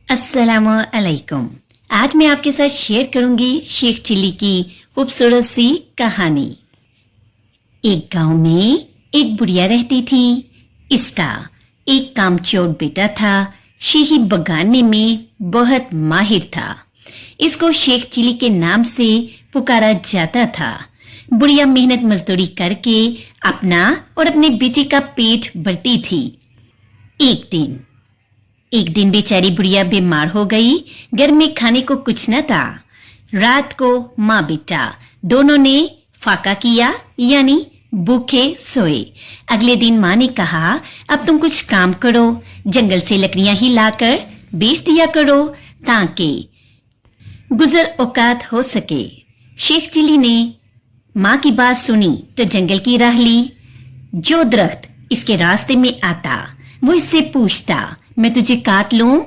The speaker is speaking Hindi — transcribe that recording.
अस्सलामु अलैकुम। आज मैं आपके साथ शेयर करूंगी शेख चिल्ली की खूबसूरत सी कहानी। एक गांव में एक बुढ़िया रहती थी। इसका एक कामचोर बेटा था। शेही बगाने में बहुत माहिर था। इसको शेख चिल्ली के नाम से पुकारा जाता था। बुढ़िया मेहनत मजदूरी करके अपना और अपने बेटे का पेट भरती थी। एक दिन बेचारी बुढ़िया बीमार हो गई। घर में खाने को कुछ न था। रात को माँ बेटा दोनों ने फाका किया, यानी भूखे सोए। अगले दिन माँ ने कहा, अब तुम कुछ काम करो, जंगल से लकड़ियां ही लाकर बेच दिया करो ताकि गुजर औकात हो सके। शेख चिल्ली ने माँ की बात सुनी तो जंगल की राह ली। जो दरख्त इसके रास्ते में आता वो इससे पूछता, मैं तुझे काट लूं?